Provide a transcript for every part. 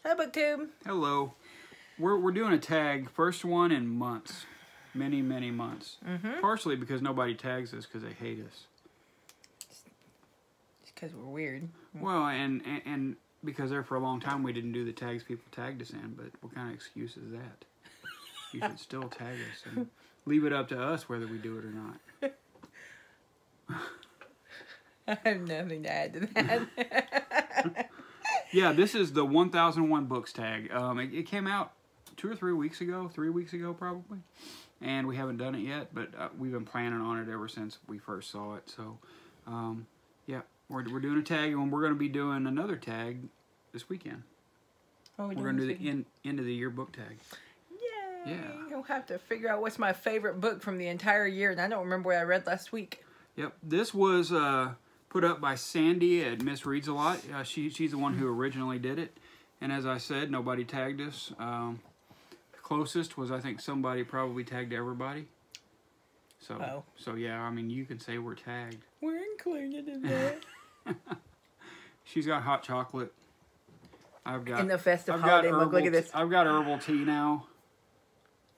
Hi, BookTube. Hello. We're doing a tag, first one in months. Many, many months. Partially because nobody tags us because they hate us. It's because we're weird. Well, and because there for a long time we didn't do the tags people tagged us in, but what kind of excuse is that? You should still tag us and leave it up to us whether we do it or not. I have nothing to add to that. Yeah, this is the 1001 Books tag. It came out 2 or 3 weeks ago, 3 weeks ago probably, and we haven't done it yet, but we've been planning on it ever since we first saw it. So, yeah, we're doing a tag, and we're going to be doing another tag this weekend. Oh, we're going to do the end of the year book tag. Yay! Yeah. I'll have to figure out what's my favorite book from the entire year, and I don't remember what I read last week. Yep, this was put up by Sandy at MsReads A Lot. She's the one who originally did it, and as I said, nobody tagged us. Closest was, I think, somebody probably tagged everybody. So, so yeah, I mean, you can say we're tagged. We're included in that. She's got hot chocolate. I've got in the festive holiday mug. Look at this. I've got herbal tea now.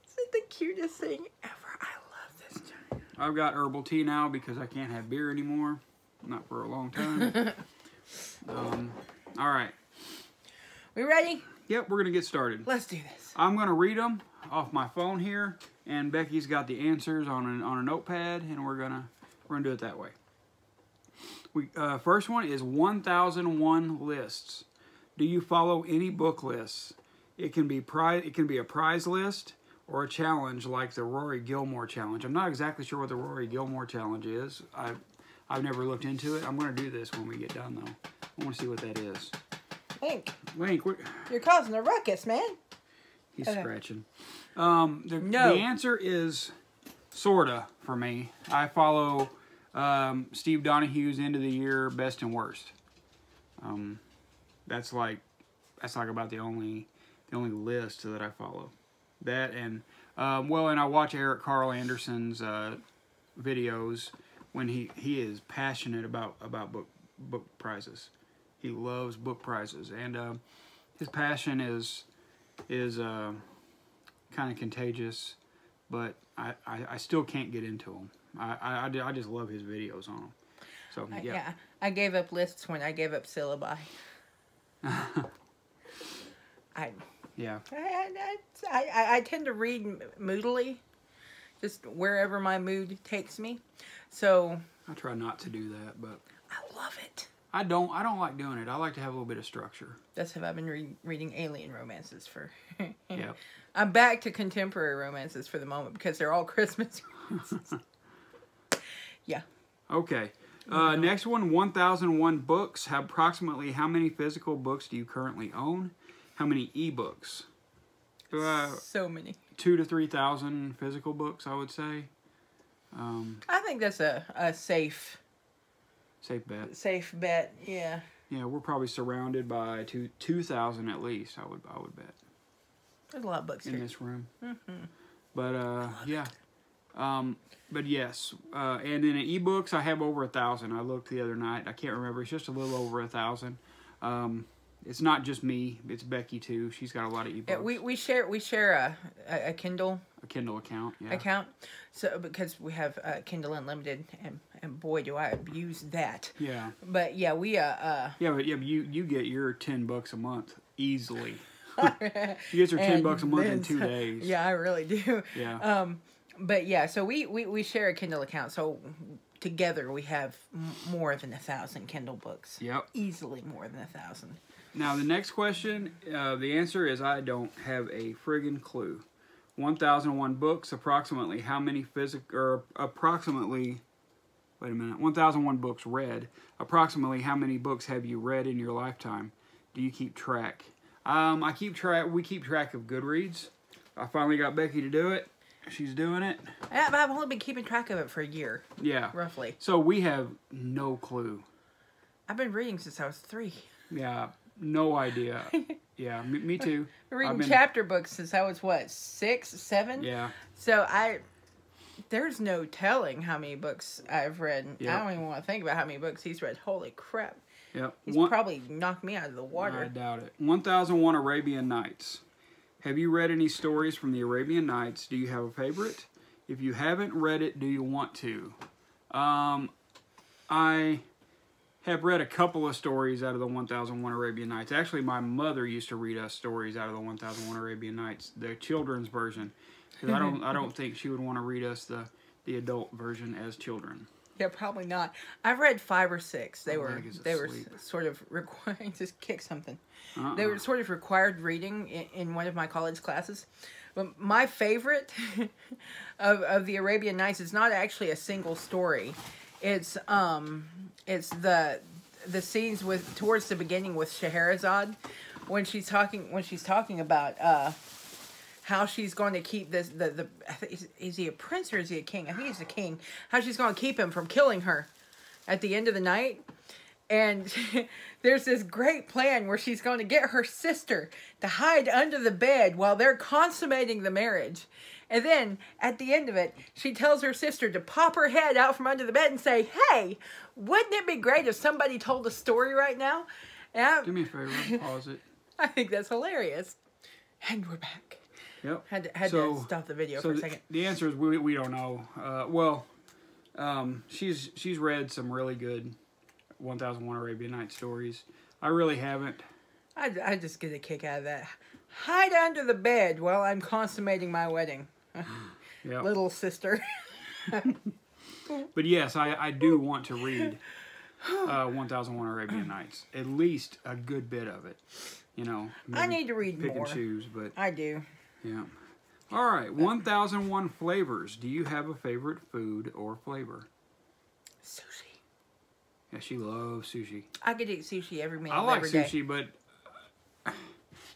This is the cutest thing ever. I love this giant. I've got herbal tea now because I can't have beer anymore. Not for a long time. All right. We ready? Yep, we're gonna get started. Let's do this. I'm gonna read them off my phone here, and Becky's got the answers on a notepad, and we're gonna do it that way. First one is 1001 lists. Do you follow any book lists? It can be a prize list or a challenge like the Rory Gilmore challenge. I'm not exactly sure what the Rory Gilmore challenge is. I've never looked into it. I'm going to do this when we get done, though. I want to see what that is. Link, you're causing a ruckus, man. He's scratching. The answer is sorta for me. I follow Steve Donahue's End of the Year Best and Worst. That's like about the only list that I follow. That and and I watch Eric Carl Anderson's videos when he is passionate about book prizes. He loves book prizes, and his passion is kind of contagious, but I still can't get into them. I just love his videos on them. So yeah, I gave up lists when I gave up syllabi. I tend to read moodily, just wherever my mood takes me. So I try not to do that, but I love it. I don't like doing it. I like to have a little bit of structure. That's how I've been reading alien romances for. Yeah. I'm back to contemporary romances for the moment because they're all Christmas romances. Yeah. Okay. Next one, 1001 books. Approximately how many physical books do you currently own? How many ebooks? So many. 2,000 to 3,000 physical books, I would say. I think that's a safe bet. Safe bet, yeah. Yeah, we're probably surrounded by 2,000 at least. I would bet. There's a lot of books in here. this room. But yeah. But yes, and then in ebooks, I have over 1,000. I looked the other night. I can't remember. It's just a little over 1,000. It's not just me. It's Becky too. She's got a lot of ebooks. Yeah, we share a Kindle. A Kindle account. Yeah. Account. So because we have Kindle Unlimited, and boy, do I abuse that. Yeah. But yeah, we Yeah, but you get your $10 a month easily. You get your $10 a month in 2 days. Yeah, I really do. Yeah. But yeah, so we share a Kindle account, so together we have more than 1,000 Kindle books. Yep. Easily more than 1,000. Now the next question, the answer is I don't have a friggin' clue. 1001 books, approximately how many approximately, wait a minute, 1001 books read. Approximately how many books have you read in your lifetime? Do you keep track? We keep track of Goodreads. I finally got Becky to do it. She's doing it. Yeah, but I've only been keeping track of it for a year. Yeah. Roughly. So we have no clue. I've been reading since I was 3. Yeah, no idea. Yeah, me too. I've been reading chapter books since I was, what, 6, 7? Yeah. So there's no telling how many books I've read. Yep. I don't even want to think about how many books he's read. Holy crap. Yep. He's probably knocked me out of the water. I doubt it. 1001 Arabian Nights. Have you read any stories from the Arabian Nights? Do you have a favorite? If you haven't read it, do you want to? I have read a couple of stories out of the 1001 Arabian Nights. Actually, my mother used to read us stories out of the 1001 Arabian Nights, the children's version. Because I don't think she would want to read us the adult version as children. Yeah, probably not. I've read 5 or 6. They were asleep. sort of required. Just kick something. Uh-uh. They were sort of required reading in one of my college classes. But my favorite of the Arabian Nights is not actually a single story. It's the scenes towards the beginning with Scheherazade when she's talking about how she's going to keep this is he a prince or is he a king? I think he's a king. How she's going to keep him from killing her at the end of the night. And there's this great plan where she's going to get her sister to hide under the bed while they're consummating the marriage. And then, at the end of it, she tells her sister to pop her head out from under the bed and say, "Hey, wouldn't it be great if somebody told a story right now?" Do me a favor, pause it. I think that's hilarious. And we're back. Yep. Had to stop the video for a second. The answer is we don't know. She's read some really good 1001 Arabian Nights stories. I really haven't. I just get a kick out of that. Hide under the bed while I'm consummating my wedding. Yep. Little sister. But yes, I do want to read 1001 Arabian Nights. At least a good bit of it. You know. I need to read pick more. And choose, but I do. Yeah. All right. 1001 flavors. Do you have a favorite food or flavor? Sushi. Yeah, she loves sushi. I could eat sushi every meal. I like every sushi, day. but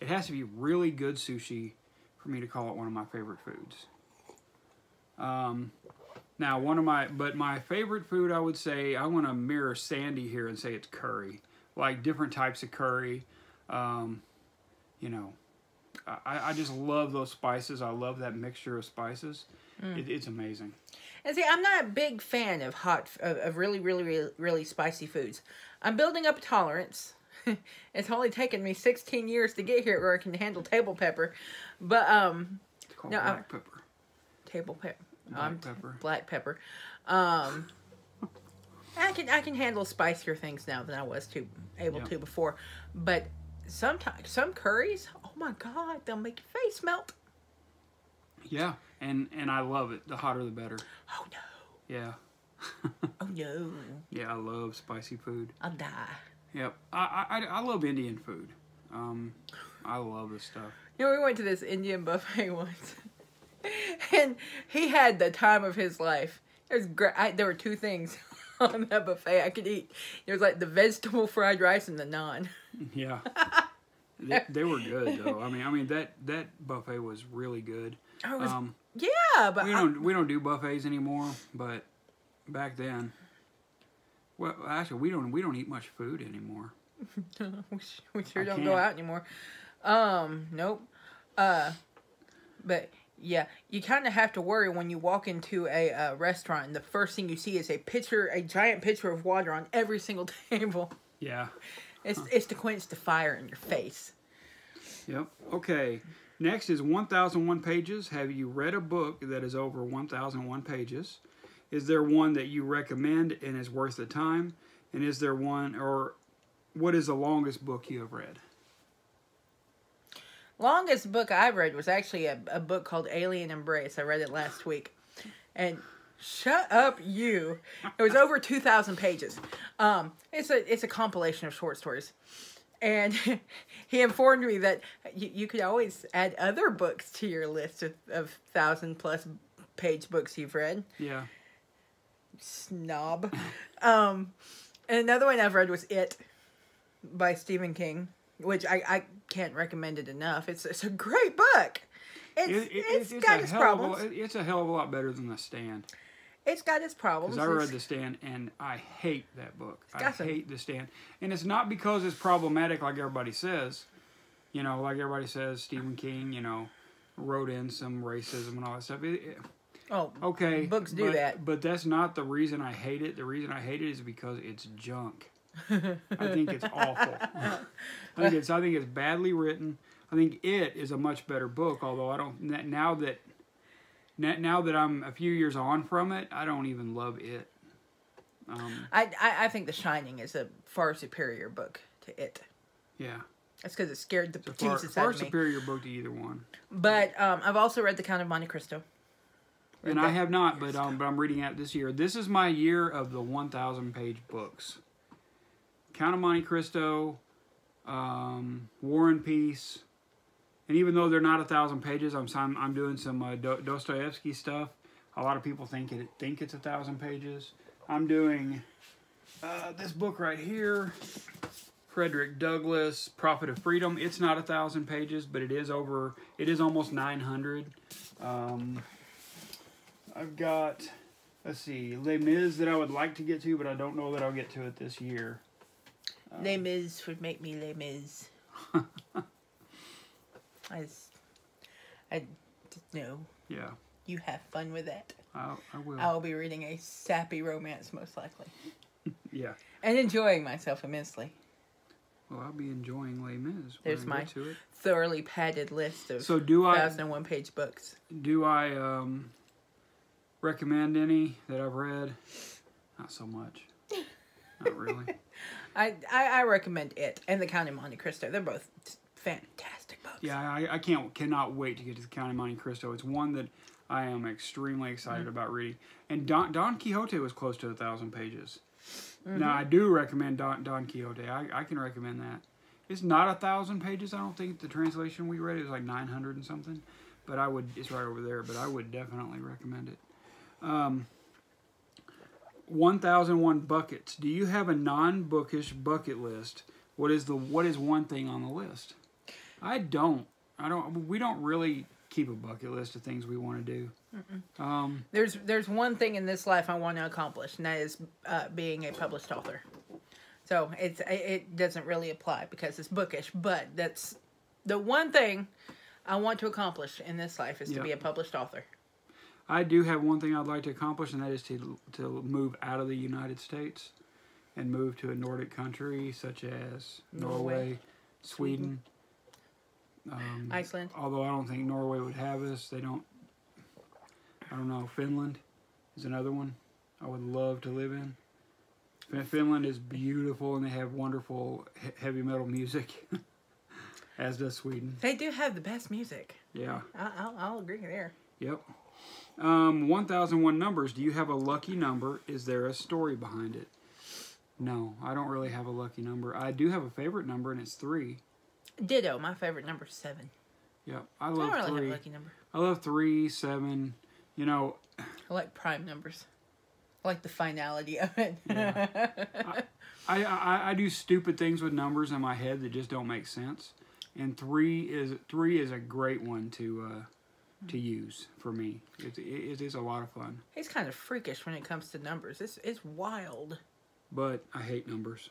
it has to be really good sushi for me to call it one of my favorite foods. Now, my favorite food, I would say, I want to mirror Sandy here and say it's curry. Like different types of curry. You know, I just love those spices. I love that mixture of spices. It's amazing. And see, I'm not a big fan of really, really, really, really spicy foods. I'm building up a tolerance. It's only taken me 16 years to get here where I can handle table pepper. But, it's called black pepper. Table pepper. Black Black pepper. pepper. I can handle spicier things now than I was able to before. But sometimes, some curries, oh my God, they'll make your face melt. Yeah, and I love it. The hotter the better. Oh no. Yeah. Oh no. Yeah, I love spicy food. I'll die. Yep. I love Indian food. I love this stuff. You know, we went to this Indian buffet once. And he had the time of his life. It was great. There were 2 things on that buffet I could eat. It was like the vegetable fried rice and the naan. Yeah. They were good though. I mean that buffet was really good. Yeah, but we don't do buffets anymore, but back then, well, actually we don't eat much food anymore. we sure don't go out anymore. Nope. But yeah, you kind of have to worry when you walk into a restaurant and the first thing you see is a giant pitcher of water on every single table. Yeah. It's to quench the fire in your face. Yep. Okay. Next is 1001 pages. Have you read a book that is over 1001 pages? Is there one that you recommend and is worth the time? And is there one, or what is the longest book you have read? Longest book I've read was actually a book called Alien Embrace. I read it last week. And shut up, you. It was over 2,000 pages. It's a compilation of short stories. And he informed me that you could always add other books to your list of 1,000+ page books you've read. Yeah. Snob. And another one I've read was It by Stephen King, which I can't recommend it enough. It's a great book. It's got its problems. It's a hell of a lot better than The Stand. It's got its problems. Because I read The Stand, and I hate that book. I hate The Stand. And it's not because it's problematic like everybody says. You know, like everybody says, Stephen King, you know, wrote in some racism and all that stuff. Okay. Books do that. But that's not the reason I hate it. The reason I hate it is because it's junk. I think it's awful. I think it's badly written. I think it is a much better book, although I don't now that I'm a few years on from it, I don't even love it. I think The Shining is a far superior book to it. Yeah. That's because it scared the Jesus out of me. Far superior book to either one. But I've also read The Count of Monte Cristo. And I have not, but I'm reading it this year. This is my year of the 1,000-page books. Count of Monte Cristo, War and Peace, and even though they're not 1,000 pages, I'm doing some Dostoevsky stuff. A lot of people think it's 1,000 pages. I'm doing this book right here, Frederick Douglass, Prophet of Freedom. It's not 1,000 pages, but it is almost 900. I've got, let's see, Les Mis that I would like to get to, but I don't know that I'll get to it this year. Les Mis would make me Les Mis. I just know. Yeah. You have fun with that. I will. I'll be reading a sappy romance, most likely. Yeah. And enjoying myself immensely. Well, I'll be enjoying Les Mis. There's my thoroughly padded list of 1,001-page books. Do I recommend any that I've read? Not so much. Not really. I recommend it and The Count of Monte Cristo. They're both fantastic books. Yeah, I cannot wait to get to The Count of Monte Cristo. It's one that I am extremely excited about reading. And Don Quixote was close to 1,000 pages. Now, I do recommend Don Quixote. I can recommend that. It's not 1,000 pages. I don't think the translation we read, it was like 900 and something. But it's right over there. But I would definitely recommend it. 1,001 buckets. Do you have a non-bookish bucket list? What is one thing on the list? I don't. We don't really keep a bucket list of things we want to do. There's one thing in this life I want to accomplish, and that is being a published author. So it doesn't really apply because it's bookish, but that's the one thing I want to accomplish in this life is to be a published author. I do have one thing I'd like to accomplish, and that is to move out of the United States and move to a Nordic country such as Norway, Sweden. Iceland. Although I don't think Norway would have us. They don't. I don't know. Finland is another one I would love to live in. Finland is beautiful, and they have wonderful heavy metal music, as does Sweden. They do have the best music. Yeah. I'll agree there. Yep. 1,001 numbers. Do you have a lucky number? Is there a story behind it? No, I don't really have a lucky number. I do have a favorite number, and it's 3. Ditto. My favorite number is 7. Yep, I love 3. I don't really have a lucky number. I love 3, 7. You know, I like prime numbers. I like the finality of it. Yeah. I do stupid things with numbers in my head that just don't make sense, and 3 is a great one to use for me. It is a lot of fun. He's kind of freakish when it comes to numbers. It's wild. But I hate numbers.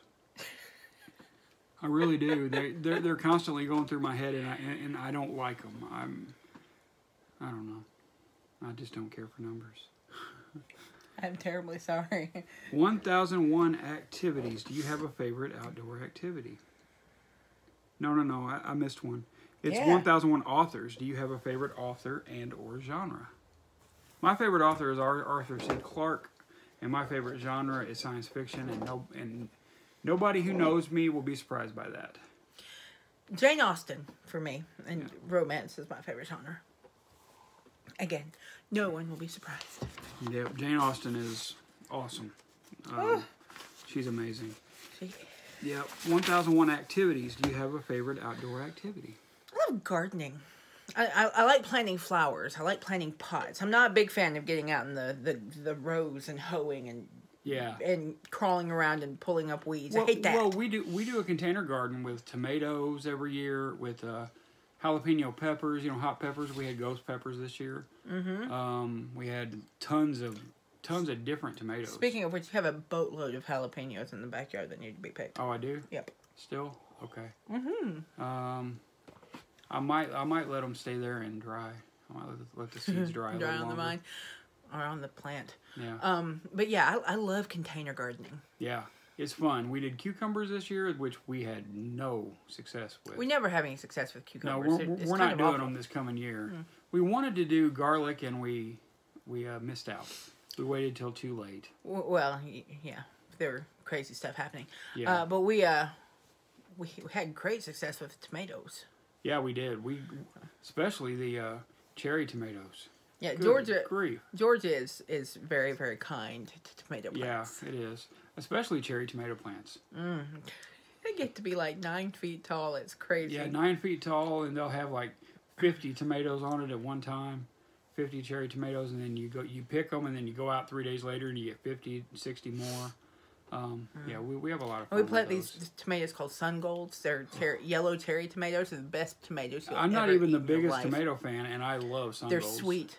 I really do. They're constantly going through my head, and I don't like them. I don't know. I just don't care for numbers. I'm terribly sorry. 1,001 activities. Do you have a favorite outdoor activity? No. I missed one. It's 1,001 authors. Do you have a favorite author and or genre? My favorite author is Arthur C. Clarke, and my favorite genre is science fiction, and nobody who knows me will be surprised by that. Jane Austen, for me, and romance is my favorite genre. Again, no one will be surprised. Yep, Jane Austen is awesome. She's amazing. Yep, 1,001 activities. Do you have a favorite outdoor activity? I love gardening. I like planting flowers. I like planting pots. I'm not a big fan of getting out in the rows and hoeing and crawling around and pulling up weeds. I hate that. Well, we do a container garden with tomatoes every year, with jalapeno peppers, hot peppers. We had ghost peppers this year. We had tons of different tomatoes. Speaking of which, you have a boatload of jalapenos in the backyard that need to be picked. Oh, I do? Yep. Still? Okay. I might let them stay there and dry. I might let the seeds dry a little longer. On the vine or on the plant. Yeah. But yeah, I love container gardening. Yeah. It's fun. We did cucumbers this year, which we had no success with. We never have any success with No, cucumbers. we're not doing them this coming year. Mm. We wanted to do garlic, and we missed out. We waited till too late. Well, yeah, there were crazy stuff happening. Yeah. But we had great success with tomatoes. Yeah, we did. Especially the cherry tomatoes. Yeah, Good Georgia is very, very kind to tomato plants. Yeah, it is. Especially cherry tomato plants. Mm. They get to be like 9 feet tall. It's crazy. Yeah, 9 feet tall, and they'll have like 50 tomatoes on it at one time. 50 cherry tomatoes, and then you pick them, and then you go out 3 days later, and you get 50, 60 more. Yeah, we have a lot of fun. We plant these tomatoes called sun golds. They're yellow cherry tomatoes. They're the best tomatoes you'll I'm not ever even eat the in your biggest life. tomato fan, and I love sun golds. They're sweet.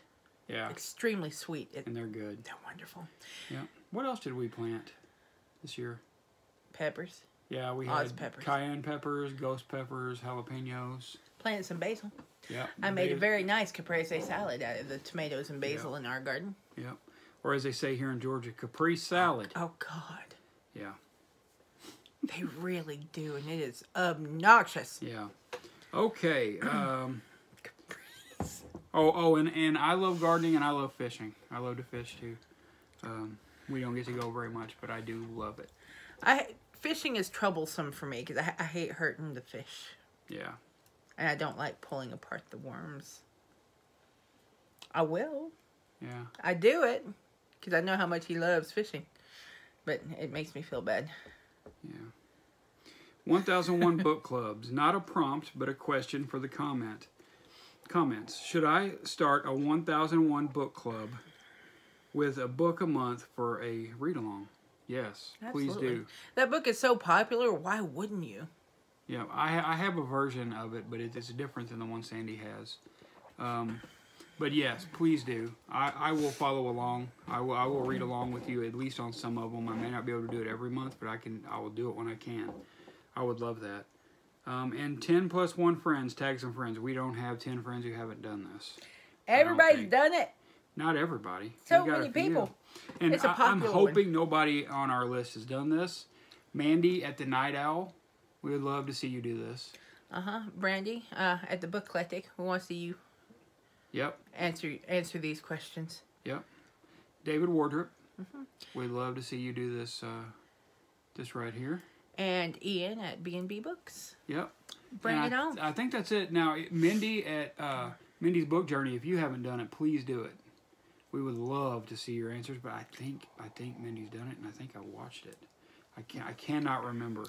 Yeah. Extremely sweet. And they're good. They're wonderful. Yeah. What else did we plant this year? Peppers. Yeah, we had cayenne peppers, ghost peppers, jalapenos. Planted some basil. Yeah. I made a very nice caprese salad out of the tomatoes and basil in our garden. Yeah. Or as they say here in Georgia, caprese salad. Oh, God. Yeah. They really do, and it is obnoxious. Yeah. Okay. And I love gardening and I love fishing. I love to fish too. We don't get to go very much, but I do love it. Fishing is troublesome for me because I hate hurting the fish. Yeah. And I don't like pulling apart the worms. I will. Yeah. I do it because I know how much he loves fishing. But it makes me feel bad. Yeah. 1001 book clubs. Not a prompt, but a question for the comments. Should I start a 1001 book club with a book a month for a read-along? Yes, Absolutely. Please do. That book is so popular. Why wouldn't you? Yeah, I have a version of it, but it's different than the one Sandy has. But yes, please do. I will follow along. I will read along with you at least on some of them. I may not be able to do it every month, but I will do it when I can. I would love that. And 10 plus 1 friends, tag some friends. We don't have 10 friends who haven't done this. Everybody's done it. Not everybody. So many people. And it's a popular I'm hoping nobody on our list has done this. Mandy at the Night Owl, we would love to see you do this. Brandy at the Book Eclectic, we want to see you. Yep. Answer these questions. Yep. David Wardrop, we'd love to see you do this. This right here. And Ian at B&B Books. Yep. Bring it on. I think that's it. Now, Mindy at Mindy's Book Journey, if you haven't done it, please do it. We would love to see your answers, but I think Mindy's done it, and I think I watched it. I cannot remember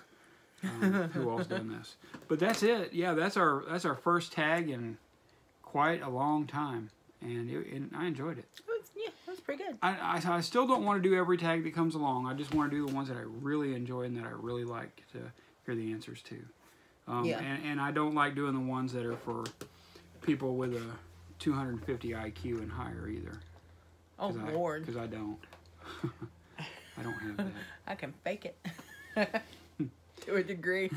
who else done this. But that's it. Yeah, that's our first tag in quite a long time, and I enjoyed it. Yeah, that was pretty good. I still don't want to do every tag that comes along. I just want to do the ones that I really enjoy and that I really like to hear the answers to. And I don't like doing the ones that are for people with a 250 IQ and higher either. Oh, Lord. Because I don't. I don't have that. I can fake it. To a degree.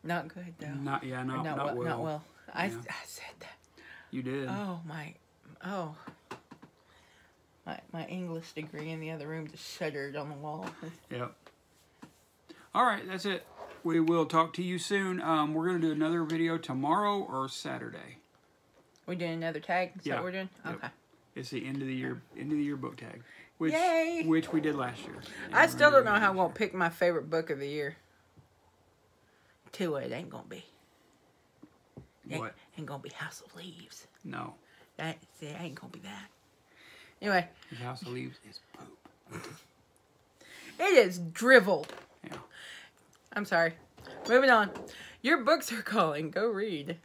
Not good, though. Not well. Not well. I said that. You did. My English degree in the other room just shuddered on the wall. Yep. All right, that's it. We will talk to you soon. We're going to do another video tomorrow or Saturday. We're doing another tag? Is that what we're doing? Yep. Okay. It's the end of the year book tag. Which we did last year. I still don't know how I'm going to pick my favorite book of the year. It ain't going to be. What? Ain't going to be House of Leaves. No. It ain't going to be that. Anyway. House of Leaves is poop. It is drivel. Yeah. I'm sorry. Moving on. Your books are calling. Go read.